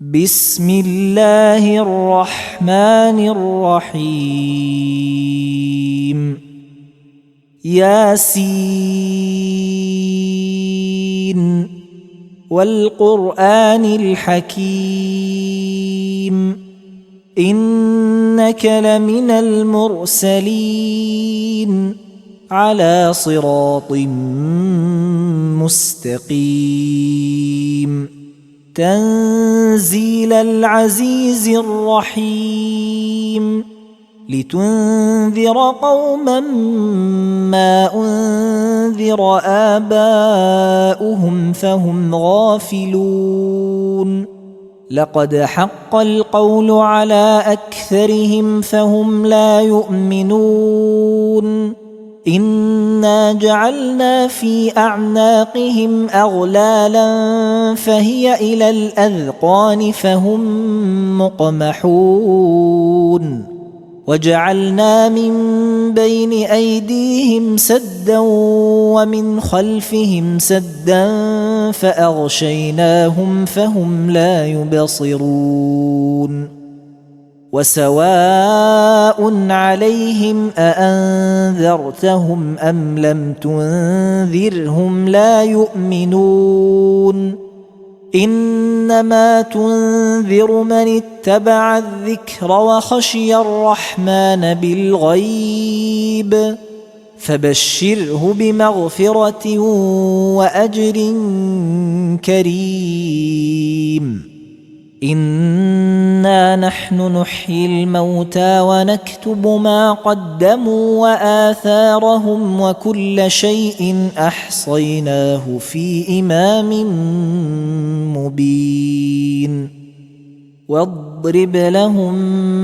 بسم الله الرحمن الرحيم. ياسين والقرآن الحكيم إنك لمن المرسلين على صراط مستقيم تنزيل العزيز الرحيم لتنذر قوما ما أنذر آباؤهم فهم غافلون لقد حق القول على أكثرهم فهم لا يؤمنون إنا جعلنا في أعناقهم أغلالا فهي إلى الأذقان فهم مقمحون وجعلنا من بين أيديهم سدا ومن خلفهم سدا فأغشيناهم فهم لا يبصرون وسواء عليهم أأنذرتهم أم لم تنذرهم لا يؤمنون إنما تنذر من اتبع الذكر وخشي الرحمن بالغيب فبشره بمغفرة وأجر كريم إنا نحن نحيي الموتى ونكتب ما قدموا وآثارهم وكل شيء أحصيناه في إمام مبين واضرب لهم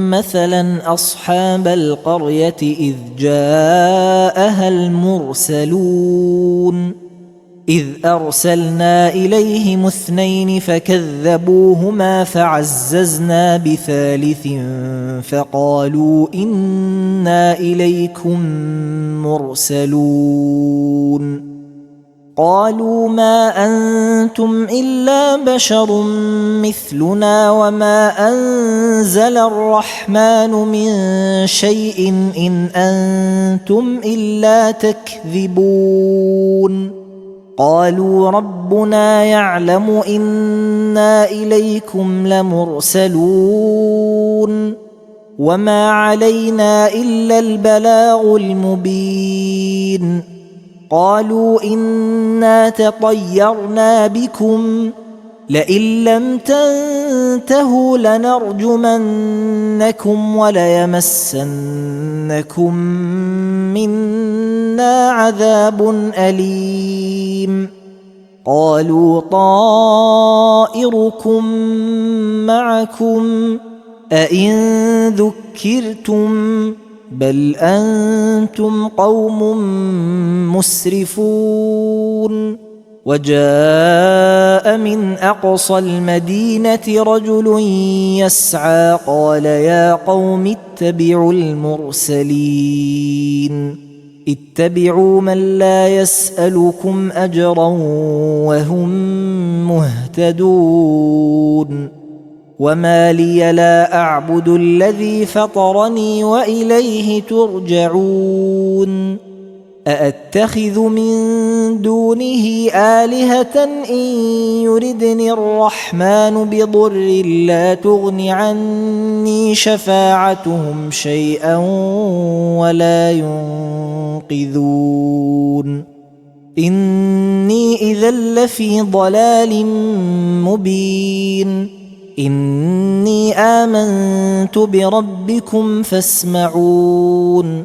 مثلا أصحاب القرية إذ جاءها المرسلون إذ أرسلنا إليهم اثنين فكذبوهما فعززنا بثالث فقالوا إنا إليكم مرسلون قالوا ما أنتم إلا بشر مثلنا وما أنزل الرحمن من شيء إن أنتم إلا تكذبون قالوا ربنا يعلم إنا إليكم لمرسلون وما علينا إلا البلاغ المبين قالوا إنا تطيرنا بكم لئن لم تنتهوا لنرجمنكم وليمسنكم منا عذاب أليم قالوا طائركم معكم أئن ذكرتم بل أنتم قوم مسرفون وجاء من أقصى المدينة رجل يسعى قال يا قوم اتبعوا المرسلين اتبعوا من لا يسألكم أجرا وهم مهتدون وما لي لا أعبد الذي فطرني وإليه ترجعون أأتخذ من دونه آلهة إن يردني الرحمن بضر لا تغن عني شفاعتهم شيئا ولا ينقذون إني إذا لفي ضلال مبين إني آمنت بربكم فاسمعون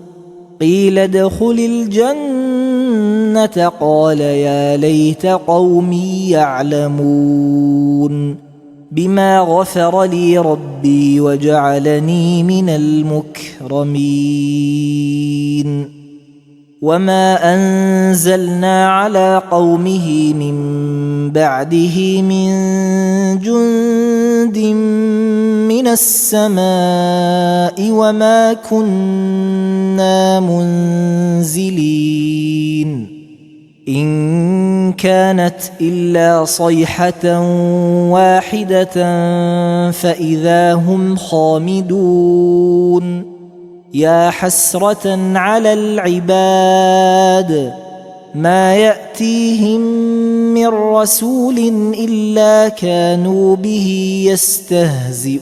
قيل ادخل الجنة قال يا ليت قومي يعلمون بما غفر لي ربي وجعلني من المكرمين وما أنزلنا على قومه من بعده من جند من السماء وما كنا منزلين إن كانت إلا صيحة واحدة فإذا هم خامدون يا حسرة على العباد ما يأتيهم من رسول إلا كانوا به يستهزئون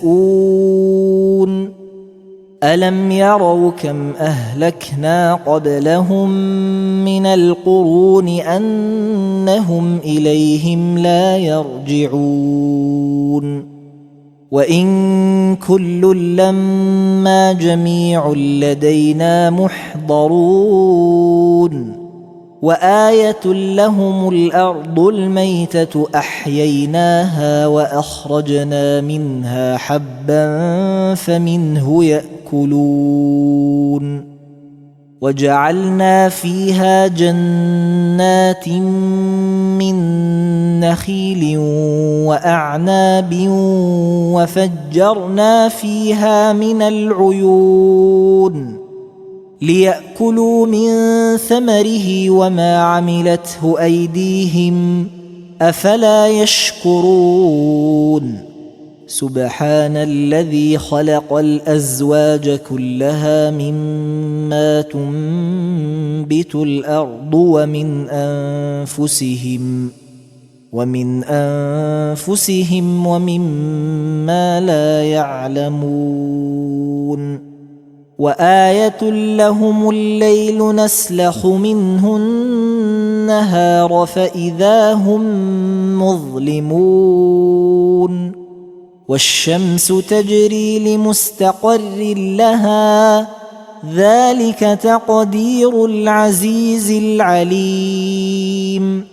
ألم يروا كم أهلكنا قبلهم من القرون أنهم إليهم لا يرجعون وإن كل لما جميع لدينا محضرون وآية لهم الأرض الميتة أحييناها وأخرجنا منها حبا فمنه يأكلون وجعلنا فيها جنات من نخيل وأعناب وفجرنا فيها من العيون ليأكلوا من ثمره وما عملته أيديهم أفلا يشكرون سبحان الذي خلق الأزواج كلها مما تنبت الأرض ومن أنفسهم ومما لا يعلمون وآية لهم الليل نسلخ منه النهار فإذا هم مظلمون والشمس تجري لمستقر لها ذلك تقدير العزيز العليم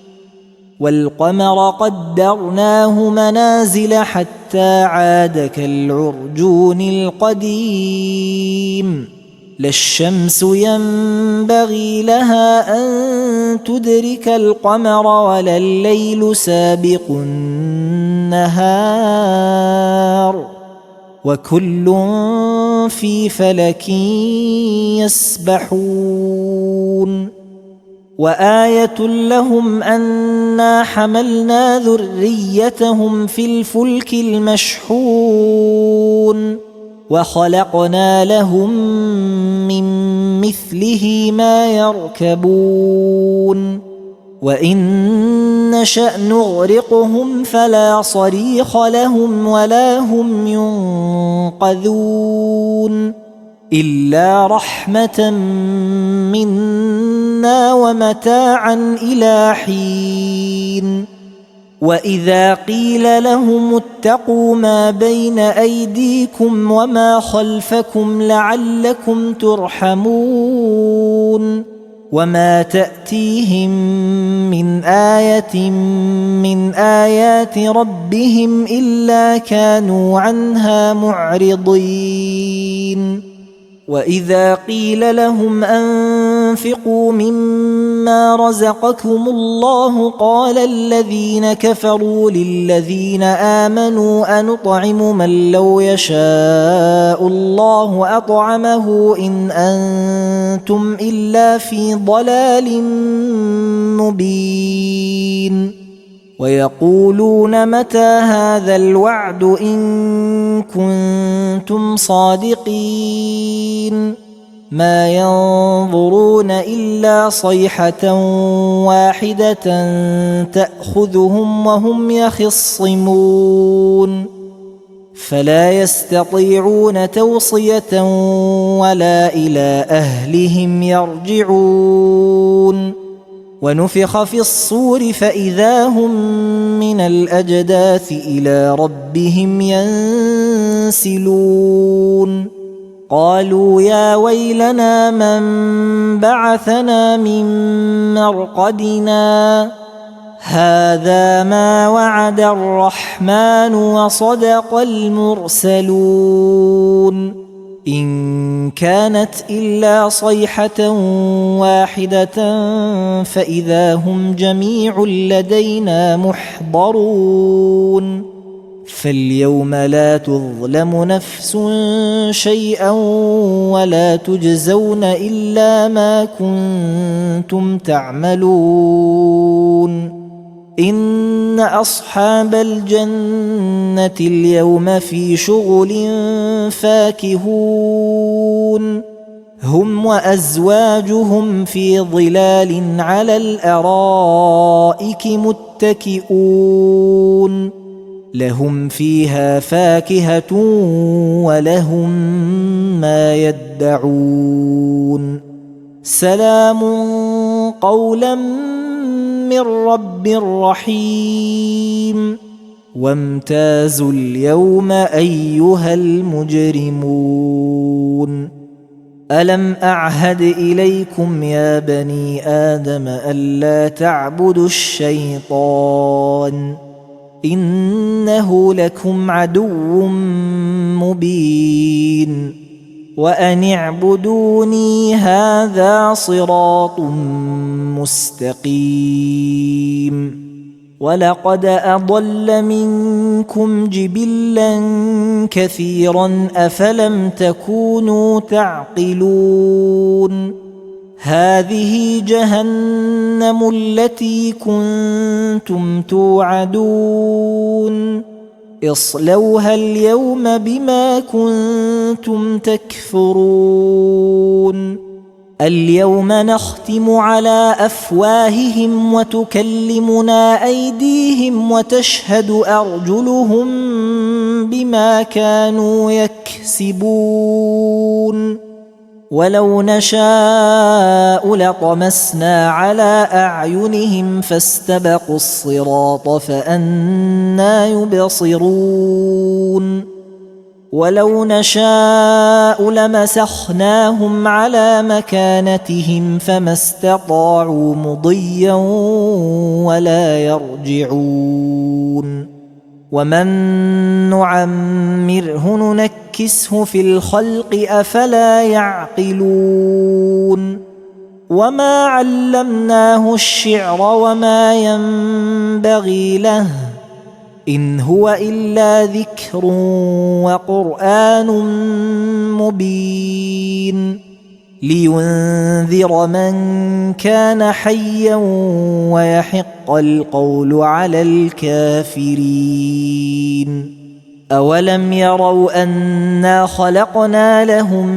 والقمر قدرناه منازل حتى عاد كالعرجون القديم لا الشمس ينبغي لها أن تدرك القمر ولا الليل سابق النهار وكل في فلك يسبحون وآية لهم أنا حملنا ذريتهم في الفلك المشحون وخلقنا لهم من مثله ما يركبون وإن نشأ نغرقهم فلا صريخ لهم ولا هم ينقذون إلا رحمة منا ومتاعا إلى حين وإذا قيل لهم اتقوا ما بين أيديكم وما خلفكم لعلكم ترحمون وما تأتيهم من آية من آيات ربهم إلا كانوا عنها معرضين وإذا قيل لهم أنفقوا مما رزقكم الله قال الذين كفروا للذين آمنوا أنطعم من لو يشاء الله أطعمه إن أنتم إلا في ضلال مبين ويقولون متى هذا الوعد إن كنتم صادقين ما ينظرون إلا صيحة واحدة تأخذهم وهم يخصمون فلا يستطيعون توصية ولا إلى أهلهم يرجعون ونفخ في الصور فإذا هم من الأجداث إلى ربهم ينسلون قالوا يا ويلنا من بعثنا من مرقدنا هذا ما وعد الرحمن وصدق المرسلون إن كانت إلا صيحة واحدة فإذا هم جميع لدينا محضرون فاليوم لا تظلم نفس شيئا ولا تجزون إلا ما كنتم تعملون إن أصحاب الجنة اليوم في شغل فاكهون هم وأزواجهم في ظلال على الأرائك متكئون لهم فيها فاكهة ولهم ما يدعون سلام قولا من رب رحيم وامتازوا اليوم أيها المجرمون ألم أعهد إليكم يا بني آدم ألا تعبدوا الشيطان إنه لكم عدو مبين وأن اعبدوني هذا صراط مستقيم ولقد أضل منكم جبلا كثيرا أفلم تكونوا تعقلون هذه جهنم التي كنتم توعدون اصلوها اليوم بما كنتم تكفرون اليوم نختم على أفواههم وتكلمنا أيديهم وتشهد أرجلهم بما كانوا يكسبون ولو نشاء لطمسنا على أعينهم فاستبقوا الصراط فأنى يبصرون ولو نشاء لمسخناهم على مكانتهم فما استطاعوا مضيا ولا يرجعون ومن نعمره ننكسه في الخلق أفلا يعقلون وما علمناه الشعر وما ينبغي له إن هو إلا ذكر وقرآن مبين لينذر من كان حيا ويحق القول على الكافرين أولم يروا أنا خلقنا لهم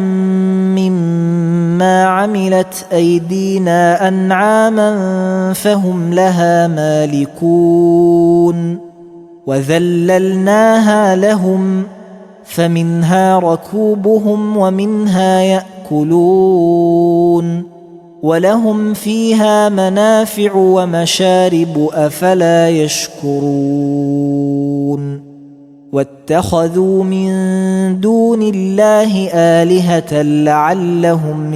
مما عملت أيدينا أنعاما فهم لها مالكون وذللناها لهم فمنها ركوبهم ومنها يأكلون ولهم فيها منافع ومشارب أفلا يشكرون واتخذوا من دون الله آلهة لعلهم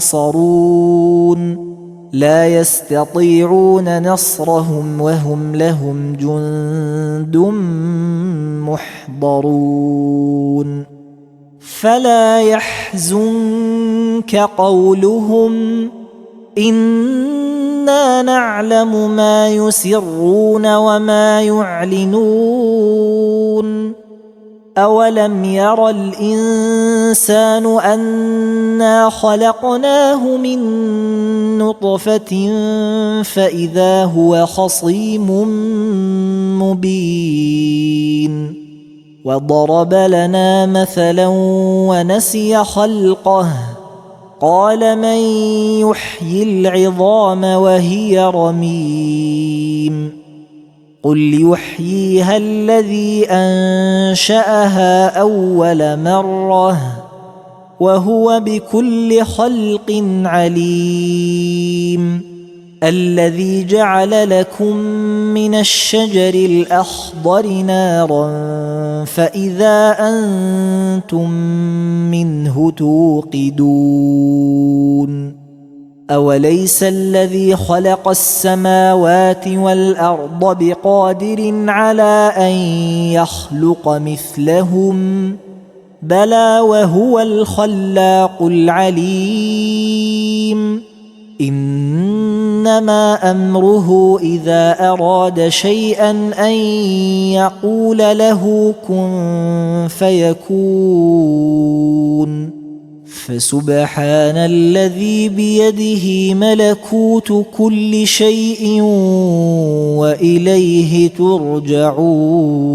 ينصرون لا يستطيعون نصرهم وهم لهم جند محضرون فلا يحزنك قولهم إنا نعلم ما يسرون وما يعلنون أولم ير الإنسان أنا خلقناه من نطفة فإذا هو خصيم مبين وضرب لنا مثلا ونسي خلقه قال من يحيي العظام وهي رميم قل يحييها الذي أنشأها أول مرة وهو بكل خلق عليم الذي جعل لكم من الشجر الأخضر نارا فإذا أنتم منه توقدون أوليس الذي خلق السماوات والأرض بقادر على أن يخلق مثلهم بلى وهو الخلاق العليم إن إنما أمره إذا أراد شيئا أن يقول له كن فيكون فسبحان الذي بيده ملكوت كل شيء وإليه ترجعون